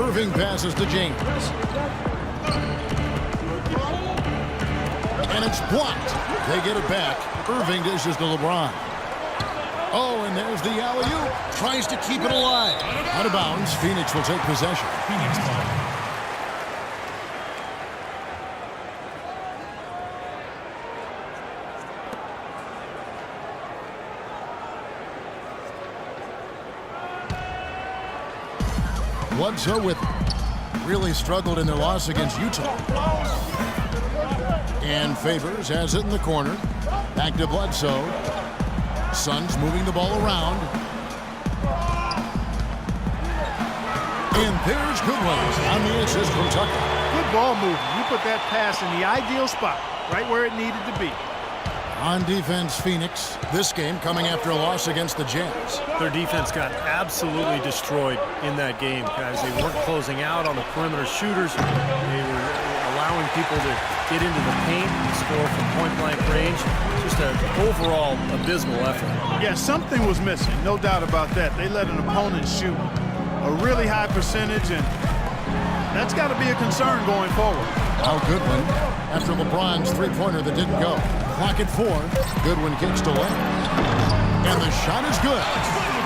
Irving passes to James. And it's blocked. They get it back. Irving dishes to LeBron. Oh, and there's the alley-oop. Tries to keep it alive. Out of bounds. Phoenix will take possession. Phoenix ball. Bledsoe with really struggled in their loss against Utah. And Favors has it in the corner. Back to Bledsoe. Suns moving the ball around. And there's Goodwin on the assist from Tucker. Good ball movement. You put that pass in the ideal spot, right where it needed to be. On defense, Phoenix. This game coming after a loss against the Jazz. Their defense got absolutely destroyed in that game, guys. They weren't closing out on the perimeter shooters. They were allowing people to get into the paint and score from point-blank range. Just an overall abysmal effort. Yeah, something was missing, no doubt about that. They let an opponent shoot a really high percentage, and that's got to be a concern going forward. Now Goodwin, after LeBron's three-pointer that didn't go. Clock at 4. Goodwin kicks to left. And the shot is good.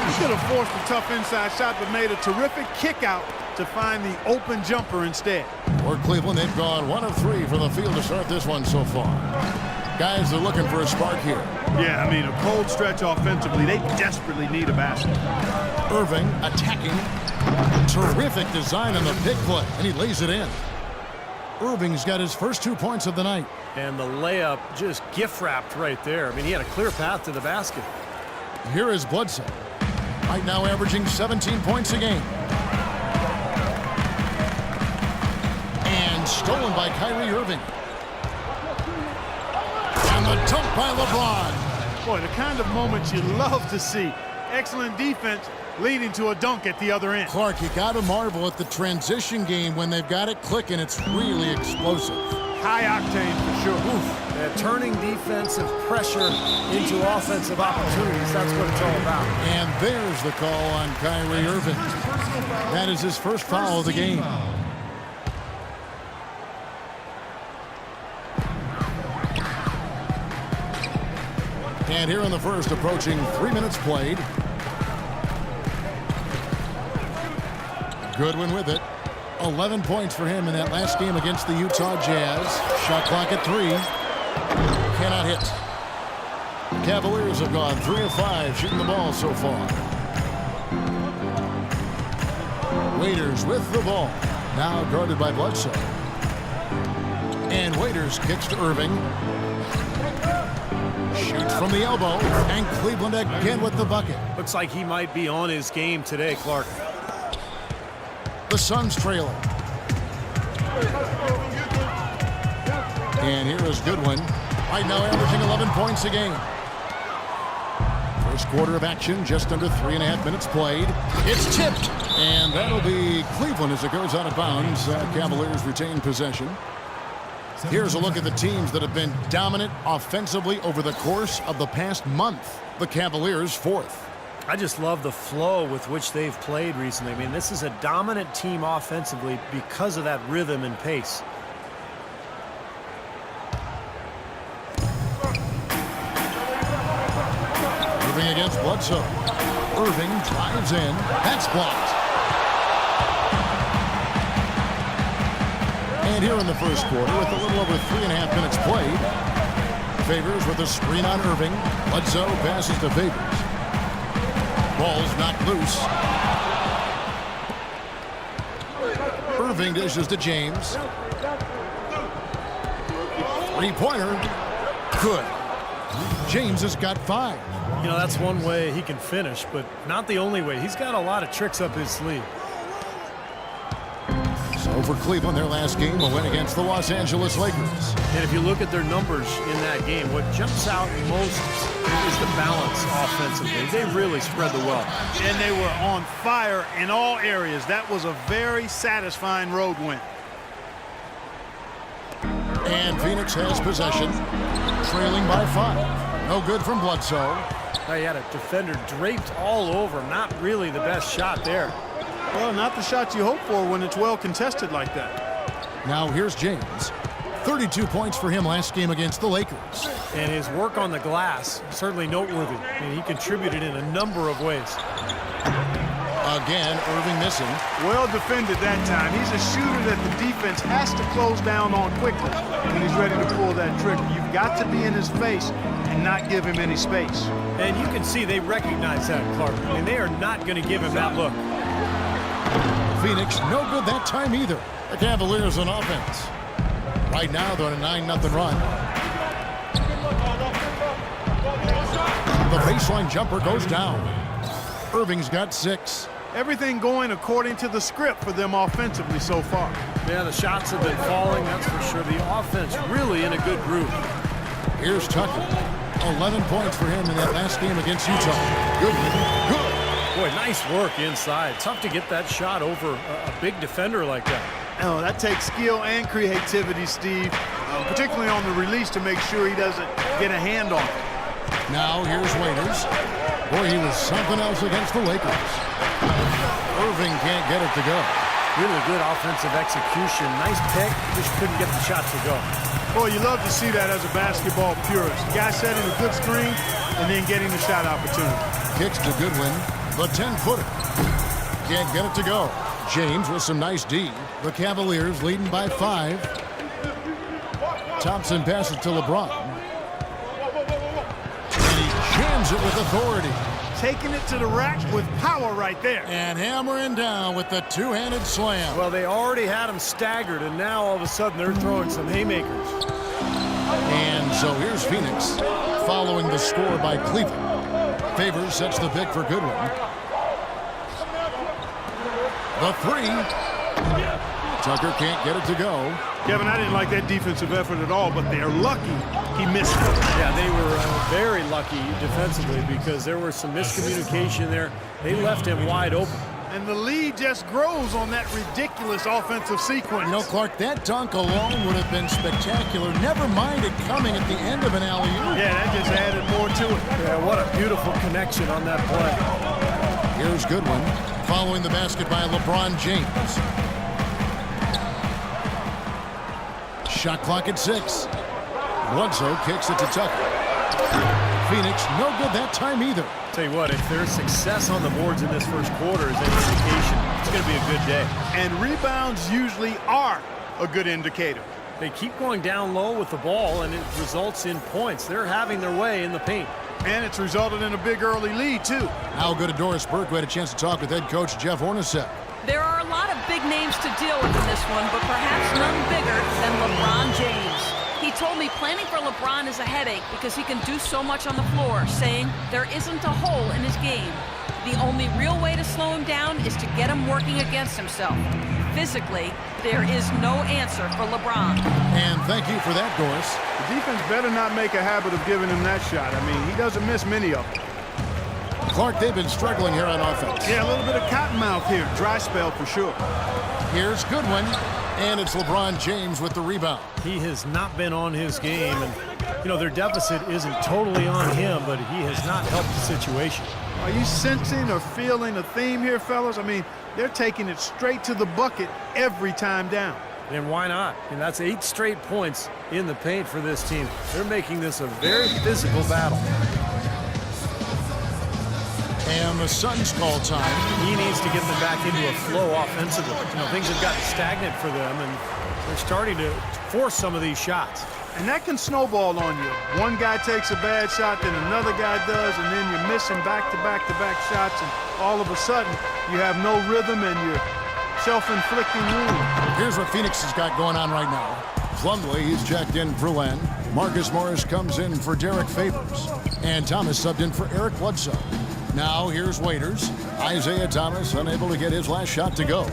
He could have forced a tough inside shot, but made a terrific kick out to find the open jumper instead. For Cleveland, they've gone 1 of 3 from the field to start this one so far. Guys, they're looking for a spark here. Yeah, I mean, a cold stretch offensively. They desperately need a basket. Irving attacking. Terrific design on the pick play, and he lays it in. Irving's got his first 2 points of the night. And the layup just gift-wrapped right there. I mean, he had a clear path to the basket. Here is Bledsoe. Right now averaging 17 points a game. And stolen by Kyrie Irving. And the dunk by LeBron. Boy, the kind of moments you love to see. Excellent defense leading to a dunk at the other end. Clark, you got to marvel at the transition game when they've got it clicking. It's really explosive. High octane for sure. Oof. Turning defensive pressure into offensive opportunities. That's what it's all about. And there's the call on Kyrie Irving. That is his first foul of the game. And here in the first, approaching 3 minutes played. Goodwin with it. 11 points for him in that last game against the Utah Jazz. Shot clock at 3. Cannot hit. The Cavaliers have gone 3 of 5 shooting the ball so far. Waiters with the ball. Now guarded by Bledsoe. And Waiters kicks to Irving. Shoots from the elbow. And Cleveland again with the bucket. Looks like he might be on his game today, Clark. The Suns trailing. And here is Goodwin. Right now averaging 11 points a game. First quarter of action, just under 3.5 minutes played. It's tipped. And that'll be Cleveland as it goes out of bounds. Cavaliers retain possession. Here's a look at the teams that have been dominant offensively over the course of the past month. The Cavaliers 4th. I just love the flow with which they've played recently. I mean, this is a dominant team offensively because of that rhythm and pace. Irving against Bledsoe. Irving drives in. That's blocked. And here in the first quarter, with a little over 3.5 minutes played, Favors with a screen on Irving. Bledsoe passes to Favors. Ball's knocked loose. Irving dishes to James. Three-pointer. Good. James has got 5. You know, that's one way he can finish, but not the only way. He's got a lot of tricks up his sleeve. So for Cleveland, their last game will win against the Los Angeles Lakers. And if you look at their numbers in that game, what jumps out most is the balance offensively. They really spread the wealth. And they were on fire in all areas. That was a very satisfying road win. And Phoenix has possession, trailing by 5. No good from Bledsoe. Now you had a defender draped all over him. Not really the best shot there. Well, not the shot you hope for when it's well contested like that. Now here's James. 32 points for him last game against the Lakers. And his work on the glass, certainly noteworthy. And he contributed in a number of ways. Again, Irving missing. Well defended that time. He's a shooter that the defense has to close down on quickly when he's ready to pull that trigger. You've got to be in his face and not give him any space. And you can see they recognize that, Clark. I mean, they are not going to give him that look. Phoenix, no good that time either. The Cavaliers on offense. Right now, they're on a 9-0 run. The baseline jumper goes down. Irving's got 6. Everything going according to the script for them offensively so far. Yeah, the shots have been falling, that's for sure. The offense really in a good groove. Here's Tucker. 11 points for him in that last game against Utah. Good. Boy, nice work inside. Tough to get that shot over a big defender like that. Oh, that takes skill and creativity, Steve, particularly on the release to make sure he doesn't get a hand on it. Now here's Waiters. Boy, he was something else against the Lakers. Irving can't get it to go. Really good offensive execution. Nice pick, just couldn't get the shot to go. Boy, you love to see that as a basketball purist. Guy setting a good screen and then getting the shot opportunity. Kicks to Goodwin, the 10-footer. Can't get it to go. James with some nice D. The Cavaliers leading by 5. Thompson passes to LeBron. And he jams it with authority. Taking it to the rack with power right there. And hammering down with the two-handed slam. Well, they already had him staggered, and now all of a sudden they're throwing some haymakers. And so here's Phoenix, following the score by Cleveland. Favors sets the pick for Goodwin. The 3. Tucker can't get it to go. Kevin, I didn't like that defensive effort at all, but they're lucky he missed it. Yeah, they were very lucky defensively because there was some miscommunication there. They left him wide open. And the lead just grows on that ridiculous offensive sequence. You know, Clark, that dunk alone would have been spectacular. Never mind it coming at the end of an alley-oop. Yeah, that just added more to it. Yeah, what a beautiful connection on that play. Here's Goodwin, following the basket by LeBron James. Shot clock at 6. Bledsoe kicks it to Tucker. Phoenix, no good that time either. Tell you what, if there's success on the boards in this first quarter as an indication, it's going to be a good day. And rebounds usually are a good indicator. They keep going down low with the ball, and it results in points. They're having their way in the paint. And it's resulted in a big early lead, too. How good at Doris Burke, who had a chance to talk with head coach Jeff Hornacek. There are a lot of big names to deal with in this one, but perhaps none bigger than LeBron James. He told me planning for LeBron is a headache because he can do so much on the floor, saying there isn't a hole in his game. The only real way to slow him down is to get him working against himself. Physically, there is no answer for LeBron. And thank you for that, Doris. The defense better not make a habit of giving him that shot. I mean, he doesn't miss many of them. Clark, they've been struggling here on offense. Yeah, a little bit of cottonmouth here. Dry spell for sure. Here's Goodwin, and it's LeBron James with the rebound. He has not been on his game, and, you know, their deficit isn't totally on him, but he has not helped the situation. Are you sensing or feeling a theme here, fellas? I mean, they're taking it straight to the bucket every time down. And why not? And that's 8 straight points in the paint for this team. They're making this a very physical battle. And the Suns call time. He needs to get them back into a flow offensively. You know, things have gotten stagnant for them, and they're starting to force some of these shots. And that can snowball on you. One guy takes a bad shot, then another guy does, and then you're missing back-to-back-to-back shots, and all of a sudden you have no rhythm and you're self-inflicting wound. Here's what Phoenix has got going on right now. Plumlee, he's checked in for Len. Marcus Morris comes in for Derek Favors. And Thomas subbed in for Eric Bledsoe. Now here's Waiters. Isaiah Thomas unable to get his last shot to go.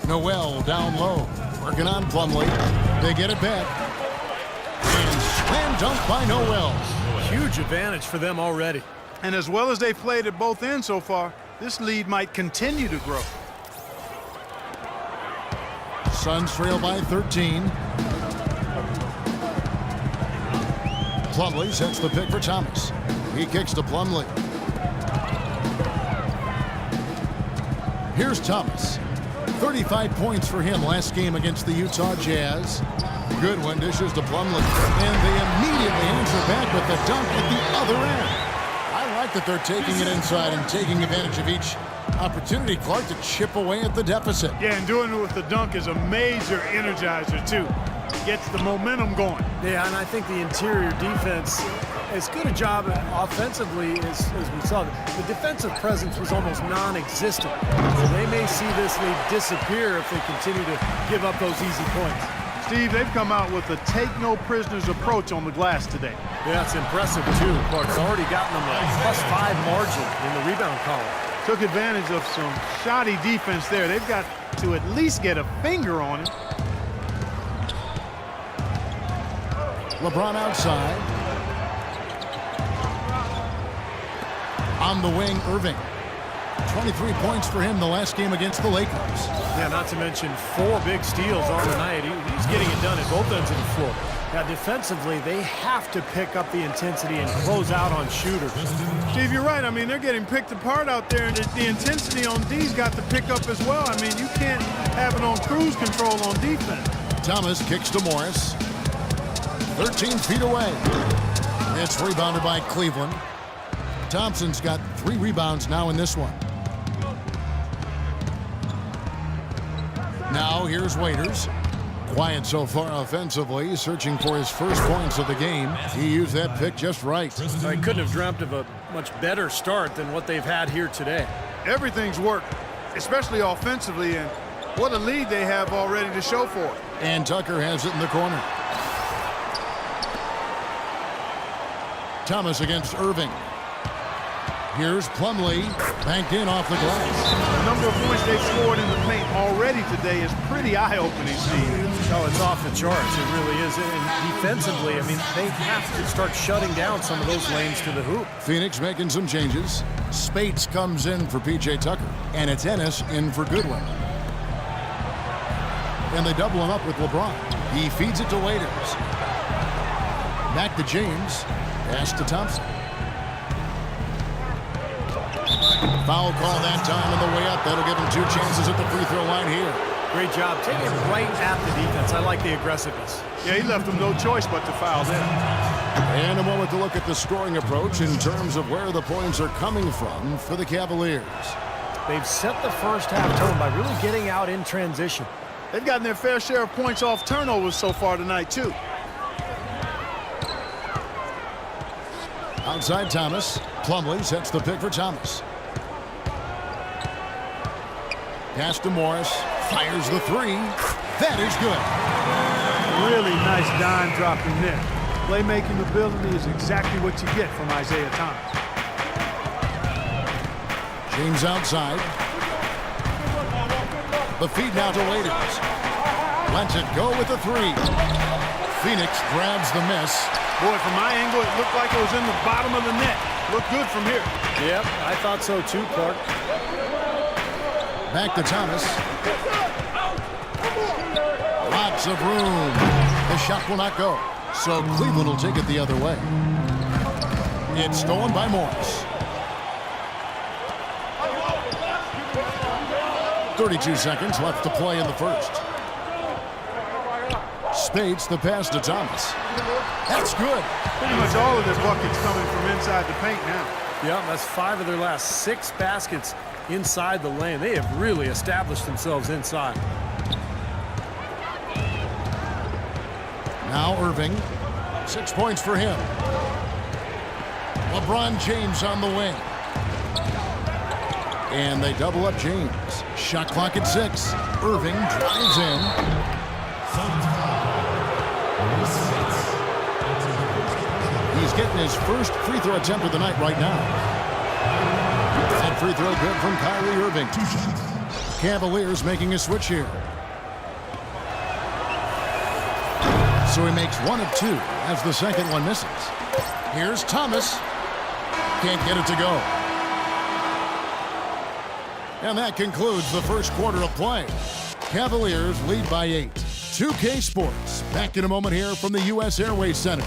Noel down low. Working on Plumlee. They get it back. And slam dunk by Noel. Huge advantage for them already. And as well as they've played at both ends so far, this lead might continue to grow. Suns trail by 13. Plumlee sets the pick for Thomas. He kicks to Plumlee. Here's Thomas. 35 points for him last game against the Utah Jazz. Goodwin dishes to Plumlee, and they immediately answer back with the dunk at the other end. I like that they're taking it inside and taking advantage of each opportunity, Clark, to chip away at the deficit. Yeah, and doing it with the dunk is a major energizer, too. Gets the momentum going. Yeah, and I think the interior defense, as good a job offensively as we saw. The defensive presence was almost non-existent. So they may see this lead disappear if they continue to give up those easy points. Steve, they've come out with a take-no-prisoners approach on the glass today. Yeah, it's impressive, too. Clark's already gotten them a +5 margin in the rebound column. Took advantage of some shoddy defense there. They've got to at least get a finger on it. LeBron outside. On the wing, Irving. 23 points for him the last game against the Lakers. Yeah, not to mention 4 big steals on the night. He's getting it done at both ends of the floor. Now, defensively, they have to pick up the intensity and close out on shooters. Steve, you're right. I mean, they're getting picked apart out there, and the intensity on D's got to pick up as well. I mean, you can't have it on cruise control on defense. Thomas kicks to Morris. 13 feet away. It's rebounded by Cleveland. Thompson's got 3 rebounds now in this one. Now here's Waiters. Quiet so far offensively, searching for his first points of the game. He used that pick just right. I couldn't have dreamt of a much better start than what they've had here today. Everything's worked, especially offensively, and what a lead they have already to show for it. And Tucker has it in the corner. Thomas against Irving. Here's Plumlee, banked in off the glass. The number of points they've scored in the paint already today is pretty eye-opening, Steve. Oh, it's off the charts. It really is. And defensively, I mean, they have to start shutting down some of those lanes to the hoop. Phoenix making some changes. Spates comes in for P.J. Tucker, and it's Ennis in for Goodwin. And they double him up with LeBron. He feeds it to Waiters. Back to James. Pass to Thompson. Foul call that time on the way up. That'll give him 2 chances at the free throw line here. Great job taking it right at the defense. I like the aggressiveness. Yeah, he left them no choice but to foul there. And a moment to look at the scoring approach in terms of where the points are coming from for the Cavaliers. They've set the first half tone by really getting out in transition. They've gotten their fair share of points off turnovers so far tonight, too. Outside Thomas. Plumlee sets the pick for Thomas. Pass to Morris. Fires the 3. That is good. Really nice dime dropping there. Playmaking ability is exactly what you get from Isaiah Thomas. James outside. The feed now to Waiters. Lets it go with the 3. Phoenix grabs the miss. Boy, from my angle, it looked like it was in the bottom of the net. Looked good from here. Yep, I thought so too, Clark. Back to Thomas. Lots of room. The shot will not go. So Cleveland will take it the other way. It's stolen by Morris. 32 seconds left to play in the first. Spates the pass to Thomas. That's good. Pretty much all of their buckets coming from inside the paint now. Yeah, that's 5 of their last 6 baskets inside the lane. They have really established themselves inside. Now Irving. 6 points for him. LeBron James on the wing. And they double up James. Shot clock at 6. Irving drives in. He's getting his first free throw attempt of the night right now. That free throw good from Kyrie Irving. Cavaliers making a switch here. So he makes 1 of 2 as the second one misses. Here's Thomas. Can't get it to go. And that concludes the first quarter of play. Cavaliers lead by 8. 2K Sports. Back in a moment here from the U.S. Airways Center.